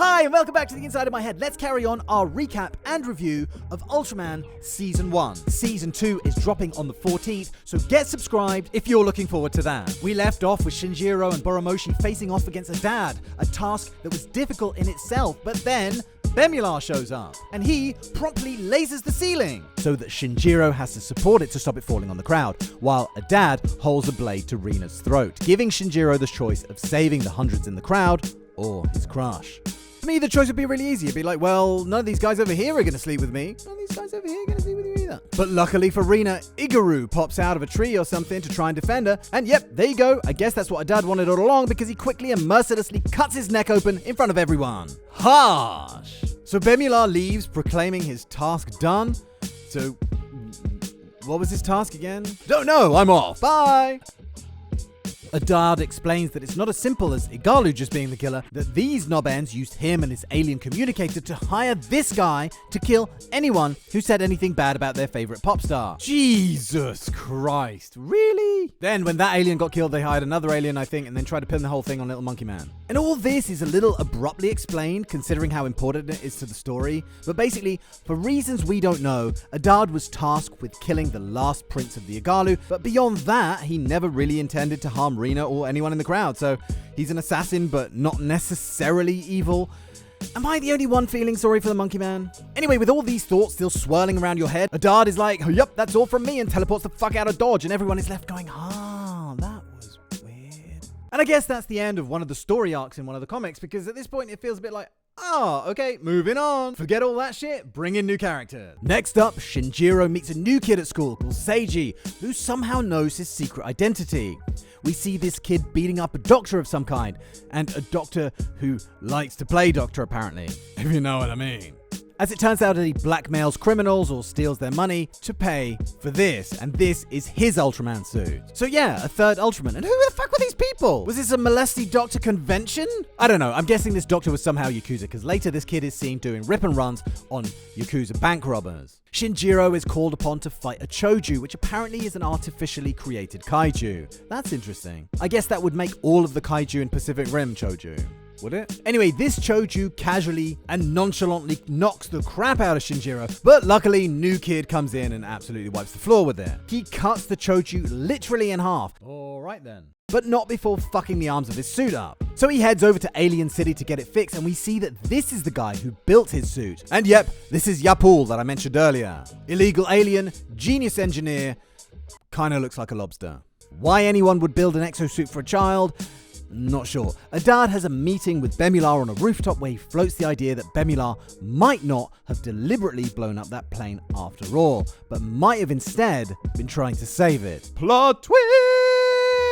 Hi, and welcome back to the Inside of My Head. Let's carry on our recap and review of Ultraman Season 1. Season 2 is dropping on the 14th, so get subscribed if you're looking forward to that. We left off with Shinjiro and Moroboshi facing off against a dad, a task that was difficult in itself, but then Bemular shows up, and he promptly lasers the ceiling, so that Shinjiro has to support it to stop it falling on the crowd, while a dad holds a blade to Rina's throat, giving Shinjiro the choice of saving the hundreds in the crowd or his crush. To me, the choice would be really easy. It'd be like, well, none of these guys over here are going to sleep with me. None of these guys over here are going to sleep with you either. But luckily for Rina, Igaru pops out of a tree or something to try and defend her. And yep, there you go. I guess that's what her dad wanted all along, because he quickly and mercilessly cuts his neck open in front of everyone. Harsh! So Bemular leaves, proclaiming his task done. So, what was his task again? Don't know, I'm off. Bye! Adad explains that it's not as simple as Igalu just being the killer, that these knobends used him and his alien communicator to hire this guy to kill anyone who said anything bad about their favorite pop star. Jesus Christ, really? Then when that alien got killed, they hired another alien, I think, and then tried to pin the whole thing on Little Monkey Man. And all this is a little abruptly explained, considering how important it is to the story. But basically, for reasons we don't know, Adad was tasked with killing the last prince of the Igalu, but beyond that, he never really intended to harm Rina or anyone in the crowd, so he's an assassin but not necessarily evil. Am I the only one feeling sorry for the Monkey Man? Anyway, with all these thoughts still swirling around your head, Adad is like, yep, that's all from me, and teleports the fuck out of Dodge, and everyone is left going, that was weird. And I guess that's the end of one of the story arcs in one of the comics, because at this point it feels a bit like, okay, moving on. Forget all that shit, bring in new characters. Next up, Shinjiro meets a new kid at school called Seiji, who somehow knows his secret identity. We see this kid beating up a doctor of some kind, and a doctor who likes to play doctor apparently, if you know what I mean. As it turns out, he blackmails criminals or steals their money to pay for this, and this is his Ultraman suit. So yeah, a third Ultraman. And who the fuck were these people? Was this a molesty doctor convention? I don't know, I'm guessing this doctor was somehow Yakuza, because later this kid is seen doing rip and runs on Yakuza bank robbers. Shinjiro is called upon to fight a Choju, which apparently is an artificially created kaiju. That's interesting. I guess that would make all of the kaiju in Pacific Rim Choju. Would it? Anyway, this Choju casually and nonchalantly knocks the crap out of Shinjiro, but luckily, new kid comes in and absolutely wipes the floor with it. He cuts the Choju literally in half. Alright then. But not before fucking the arms of his suit up. So he heads over to Alien City to get it fixed, and we see that this is the guy who built his suit. And yep, this is Yapul that I mentioned earlier. Illegal alien, genius engineer, kinda looks like a lobster. Why anyone would build an exosuit for a child? Not sure. Adad has a meeting with Bemular on a rooftop where he floats the idea that Bemular might not have deliberately blown up that plane after all, but might have instead been trying to save it. Plot twist!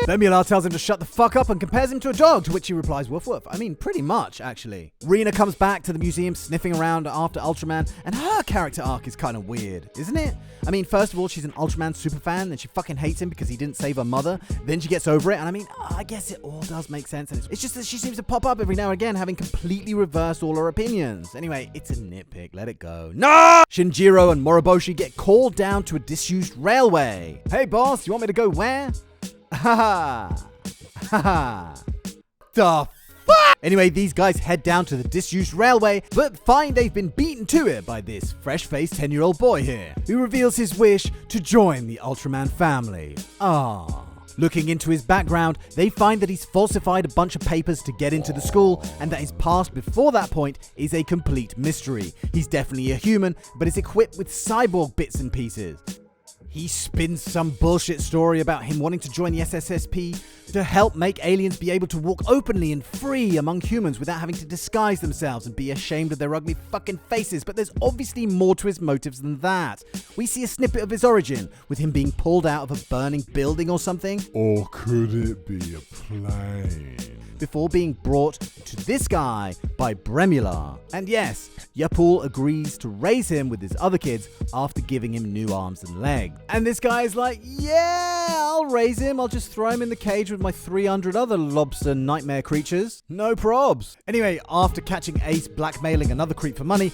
Bemular tells him to shut the fuck up and compares him to a dog, to which he replies, woof woof. I mean, pretty much, actually. Rina comes back to the museum sniffing around after Ultraman, and her character arc is kind of weird, isn't it? I mean, first of all, she's an Ultraman superfan, and she fucking hates him because he didn't save her mother. Then she gets over it, and I mean, I guess it all does make sense, and it's just that she seems to pop up every now and again, having completely reversed all her opinions. Anyway, it's a nitpick, let it go. No! Shinjiro and Moroboshi get called down to a disused railway. Hey boss, you want me to go where? Ha ha. The fuck? Anyway, these guys head down to the disused railway, but find they've been beaten to it by this fresh-faced 10-year-old boy here, who reveals his wish to join the Ultraman family. Looking into his background, they find that he's falsified a bunch of papers to get into the school, and that his past before that point is a complete mystery. He's definitely a human, but is equipped with cyborg bits and pieces. He spins some bullshit story about him wanting to join the SSSP to help make aliens be able to walk openly and free among humans without having to disguise themselves and be ashamed of their ugly fucking faces. But there's obviously more to his motives than that. We see a snippet of his origin, with him being pulled out of a burning building or something. Or could it be a plane? Before being brought to this guy by Bemular. And yes, Yapul agrees to raise him with his other kids after giving him new arms and legs. And this guy is like, yeah, I'll raise him. I'll just throw him in the cage with my 300 other lobster nightmare creatures. No probs. Anyway, after catching Ace blackmailing another creep for money,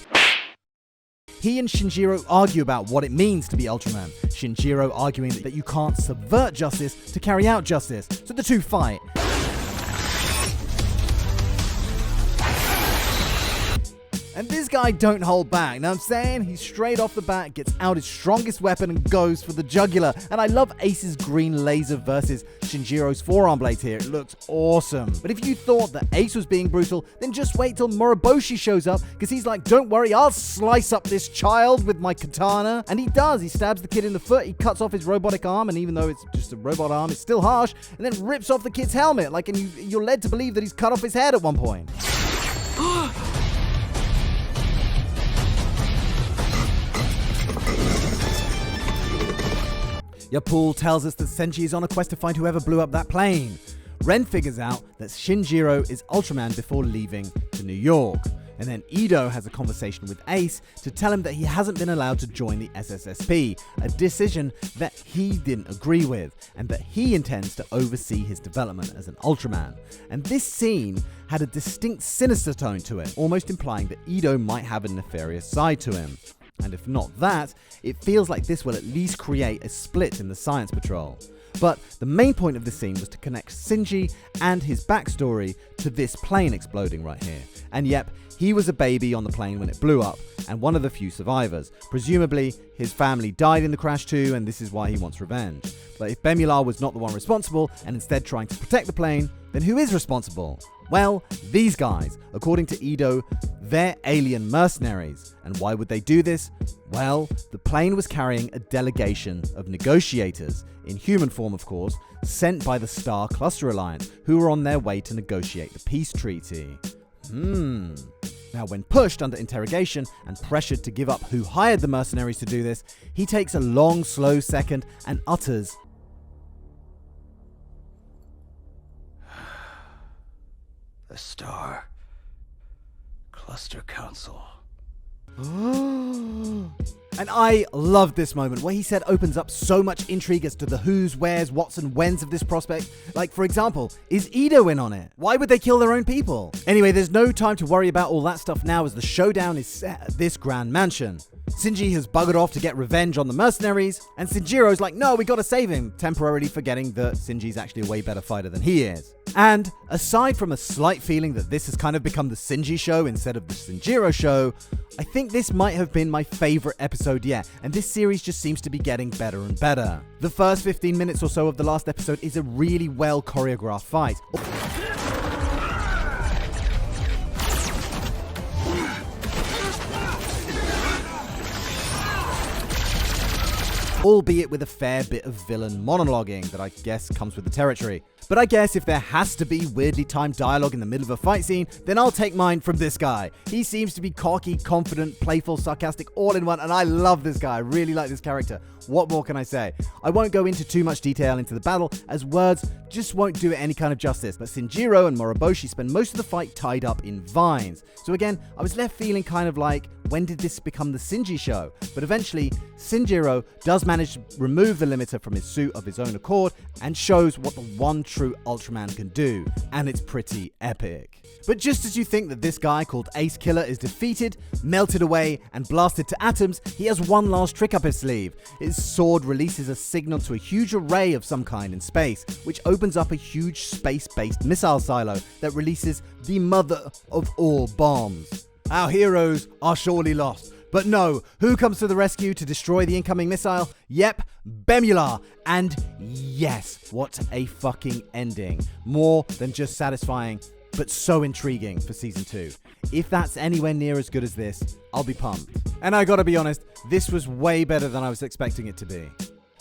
he and Shinjiro argue about what it means to be Ultraman. Shinjiro arguing that you can't subvert justice to carry out justice. So the two fight. And this guy don't hold back. Now I'm saying he straight off the bat gets out his strongest weapon and goes for the jugular. And I love Ace's green laser versus Shinjiro's forearm blades here. It looks awesome. But if you thought that Ace was being brutal, then just wait till Moroboshi shows up, because he's like, don't worry, I'll slice up this child with my katana. And he does. He stabs the kid in the foot, he cuts off his robotic arm, and even though it's just a robot arm, it's still harsh, and then rips off the kid's helmet, and you're led to believe that he's cut off his head at one point. Yapul tells us that Senji is on a quest to find whoever blew up that plane. Ren figures out that Shinjiro is Ultraman before leaving to New York. And then Ido has a conversation with Ace to tell him that he hasn't been allowed to join the SSSP, a decision that he didn't agree with, and that he intends to oversee his development as an Ultraman. And this scene had a distinct sinister tone to it, almost implying that Ido might have a nefarious side to him. And if not that, it feels like this will at least create a split in the Science Patrol. But the main point of the scene was to connect Shinji and his backstory to this plane exploding right here. And yep, he was a baby on the plane when it blew up, and one of the few survivors. Presumably, his family died in the crash too, and this is why he wants revenge. But if Bemular was not the one responsible, and instead trying to protect the plane, then who is responsible? Well, these guys. According to Ido, they're alien mercenaries. And why would they do this? Well, the plane was carrying a delegation of negotiators, in human form of course, sent by the Star Cluster Alliance, who were on their way to negotiate the peace treaty. Now, when pushed under interrogation and pressured to give up who hired the mercenaries to do this, he takes a long, slow second and utters, "The Star Cluster Council." And I love this moment where he said opens up so much intrigue as to the who's, where's, what's and when's of this prospect. Like, for example, is Ido in on it? Why would they kill their own people? Anyway, there's no time to worry about all that stuff now, as the showdown is set at this grand mansion. Sinji has buggered off to get revenge on the mercenaries, and Sinjiro's like, no, we gotta save him, temporarily forgetting that Sinji's actually a way better fighter than he is. And aside from a slight feeling that this has kind of become the Sinji show instead of the Sinjiro show, I think this might have been my favorite episode yet, and this series just seems to be getting better and better. The first 15 minutes or so of the last episode is a really well choreographed fight. Albeit with a fair bit of villain monologuing that I guess comes with the territory. But I guess if there has to be weirdly timed dialogue in the middle of a fight scene, then I'll take mine from this guy. He seems to be cocky, confident, playful, sarcastic, all in one, and I love this guy. I really like this character. What more can I say? I won't go into too much detail into the battle, as words just won't do it any kind of justice, but Sinjiro and Moroboshi spend most of the fight tied up in vines. So again, I was left feeling kind of like, when did this become the Sinji show? But eventually, Sinjiro does manage to remove the limiter from his suit of his own accord and shows what the one true Ultraman can do, and it's pretty epic. But just as you think that this guy called Ace Killer is defeated, melted away, and blasted to atoms, he has one last trick up his sleeve. His sword releases a signal to a huge array of some kind in space, which opens up a huge space-based missile silo that releases the mother of all bombs. Our heroes are surely lost. But no, who comes to the rescue to destroy the incoming missile? Yep, Bemular. And yes, what a fucking ending. More than just satisfying, but so intriguing for Season 2. If that's anywhere near as good as this, I'll be pumped. And I gotta be honest, this was way better than I was expecting it to be.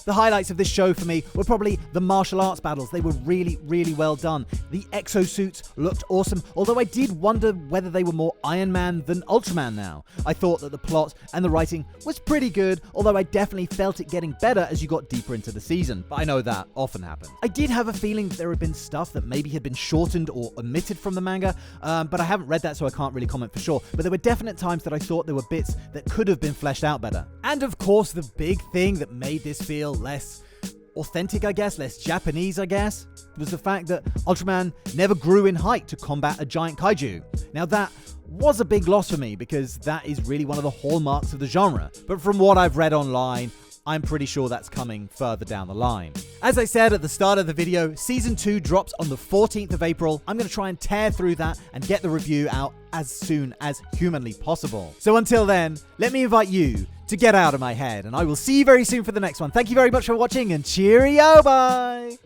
The highlights of this show for me were probably the martial arts battles. They were really, really well done. The exosuits looked awesome, although I did wonder whether they were more Iron Man than Ultraman now. I thought that the plot and the writing was pretty good, although I definitely felt it getting better as you got deeper into the season, but I know that often happens. I did have a feeling that there had been stuff that maybe had been shortened or omitted from the manga, but I haven't read that, so I can't really comment for sure. But there were definite times that I thought there were bits that could have been fleshed out better. And of course, the big thing that made this feel less authentic, I guess, less Japanese, I guess, was the fact that Ultraman never grew in height to combat a giant kaiju. Now that was a big loss for me, because that is really one of the hallmarks of the genre. But from what I've read online, I'm pretty sure that's coming further down the line. As I said at the start of the video, Season 2 drops on the 14th of April. I'm going to try and tear through that and get the review out as soon as humanly possible. So until then, let me invite you to get out of my head, and I will see you very soon for the next one. Thank you very much for watching, and cheerio, bye!